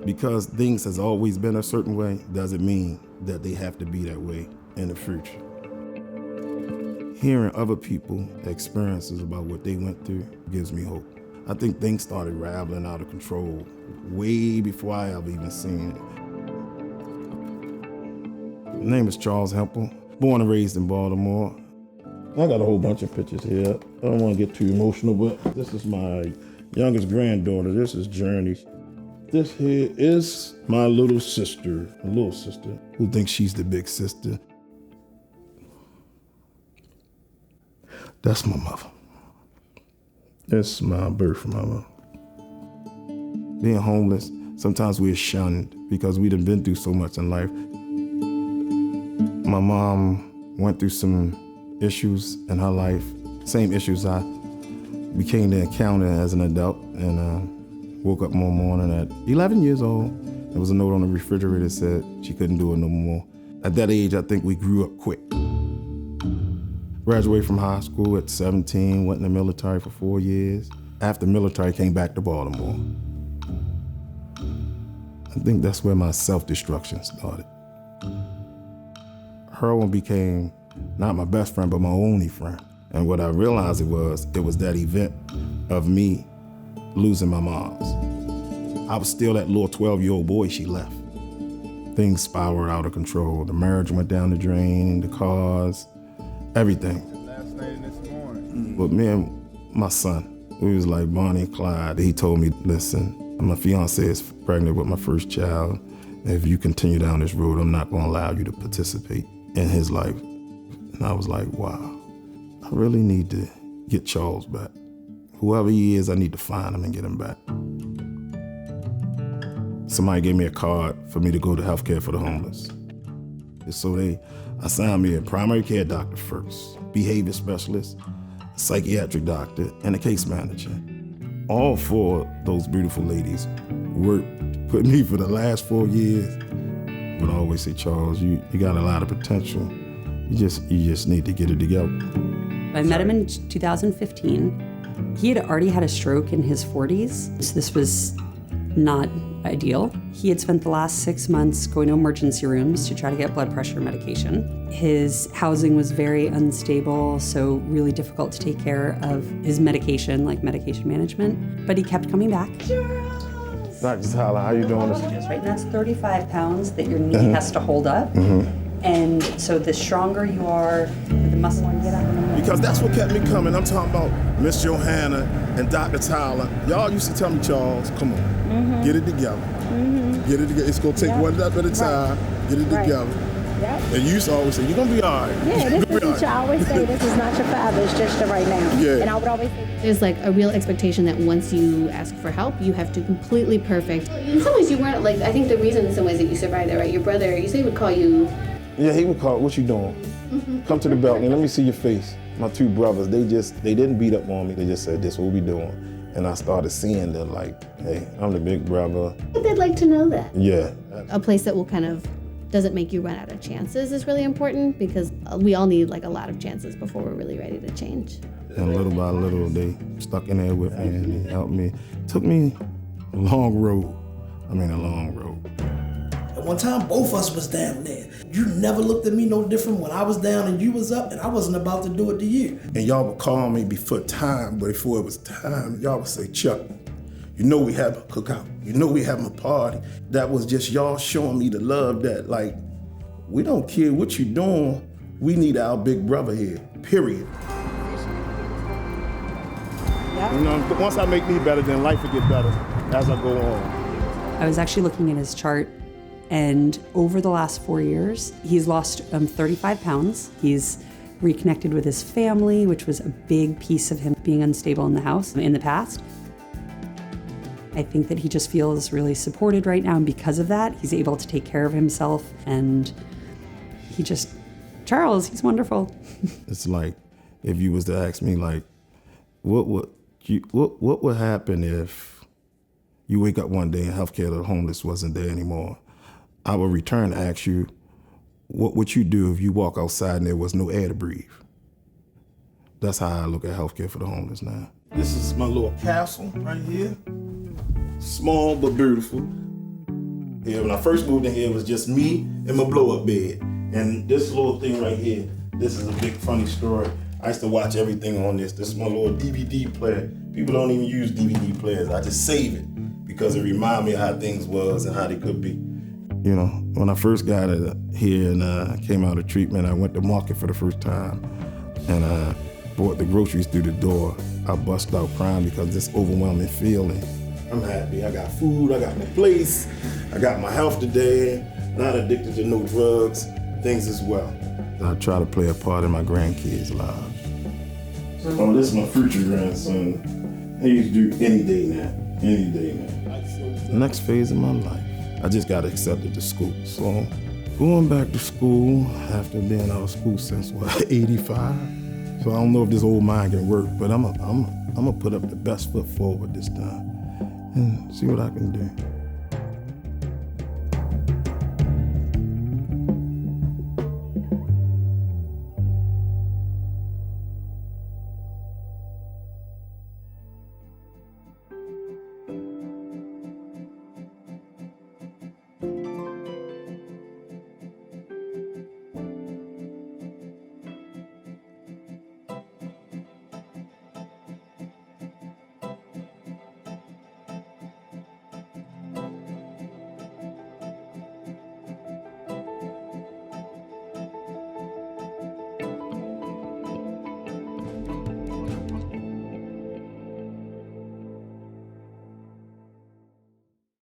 Because things has always been a certain way doesn't mean that they have to be that way in the future. Hearing other people's experiences about what they went through gives me hope. I think things started rattling out of control way before I ever even seen it. My name is Charles Himple, born and raised in Baltimore. I got a whole bunch of pictures here. I don't want to get too emotional, but this is my youngest granddaughter. This is Journey. This here is my little sister, who thinks she's the big sister. That's my mother. That's my birth mother. Being homeless, sometimes we're shunned because we done been through so much in life. My mom went through some issues in her life, same issues I became to encounter as an adult, and woke up one morning at 11 years old. There was a note on the refrigerator that said she couldn't do it no more. At that age, I think we grew up quick. Graduated from high school at 17, went in the military for 4 years. After military, came back to Baltimore. I think that's where my self-destruction started. Heroin became not my best friend, but my only friend. And what I realized it was that event of me losing my moms. I was still that little 12-year-old boy she left. Things spiraled out of control. The marriage went down the drain, the cars, everything. Last night and this morning. But me and my son, we was like Bonnie and Clyde. He told me, listen, my fiance is pregnant with my first child. If you continue down this road, I'm not gonna allow you to participate in his life. And I was like, wow, I really need to get Charles back. Whoever he is, I need to find him and get him back. Somebody gave me a card for me to go to healthcare for the homeless. So they assigned me a primary care doctor first, behavior specialist, a psychiatric doctor, and a case manager. All four of those beautiful ladies worked with me for the last 4 years. But I always say, Charles, you got a lot of potential. You just need to get it together. I met him in 2015. He had already had a stroke in his 40s, so this was not ideal. He had spent the last 6 months going to emergency rooms to try to get blood pressure medication. His housing was very unstable, so really difficult to take care of his medication, like medication management, but he kept coming back. Dr. Tyler, how you doing? Right, and that's 35 pounds that your knee has to hold up. And so the stronger you are, the muscle you get out. Because that's what kept me coming. I'm talking about Miss Johanna and Dr. Tyler. Y'all used to tell me, Charles, come on, get it together. Get it together. It's gonna take one step at a time. Get it together. Yep. And you used to always say, you're gonna be all right. Yeah, this is, I always say, this is not your father, it's just your right now. Yeah. And I would always say, there's like a real expectation that once you ask for help, you have to completely perfect. In some ways you weren't, like, I think the reason in some ways that you survived that, right? Your brother, you say he would call you. Yeah, he would call, what you doing? Come to the balcony, let me see your face. My two brothers, they didn't beat up on me. They just said, this is what we doing. And I started seeing them like, hey, I'm the big brother. But they'd like to know that. Yeah. A place that will kind of doesn't make you run out of chances is really important, because we all need like a lot of chances before we're really ready to change. And little by little, they stuck in there with me and they helped me. It took me a long road. At one time, both of us was down there. You never looked at me no different when I was down and you was up, and I wasn't about to do it to you. And y'all would call me before time, but before it was time, y'all would say, Chuck, you know we have a cookout. You know we having a party. That was just y'all showing me the love that, like, we don't care what you're doing. We need our big brother here, period. Yep. You know, once I make me better, then life will get better as I go on. I was actually looking at his chart, and over the last 4 years, he's lost 35 pounds. He's reconnected with his family, which was a big piece of him being unstable in the house in the past. I think that he just feels really supported right now, and because of that, he's able to take care of himself, and Charles, he's wonderful. It's like, if you was to ask me, like, what would happen if you wake up one day and healthcare to the homeless wasn't there anymore? I would return to ask you, what would you do if you walk outside and there was no air to breathe? That's how I look at healthcare for the homeless now. This is my little castle right here. Small but beautiful. Yeah, when I first moved in here, it was just me and my blow-up bed. And this little thing right here, this is a big funny story. I used to watch everything on this. This is my little DVD player. People don't even use DVD players. I just save it because it reminds me of how things was and how they could be. You know, when I first got here and came out of treatment, I went to market for the first time and I bought the groceries through the door. I bust out crying because this overwhelming feeling. I'm happy. I got food, I got my place, I got my health today, not addicted to no drugs, things as well. I try to play a part in my grandkids' lives. Oh, this is my future grandson. He used to do any day now, any day now. The next phase of my life, I just got accepted to school. So going back to school after being out of school since, 85? So I don't know if this old mind can work, but I'm gonna put up the best foot forward this time and see what I can do.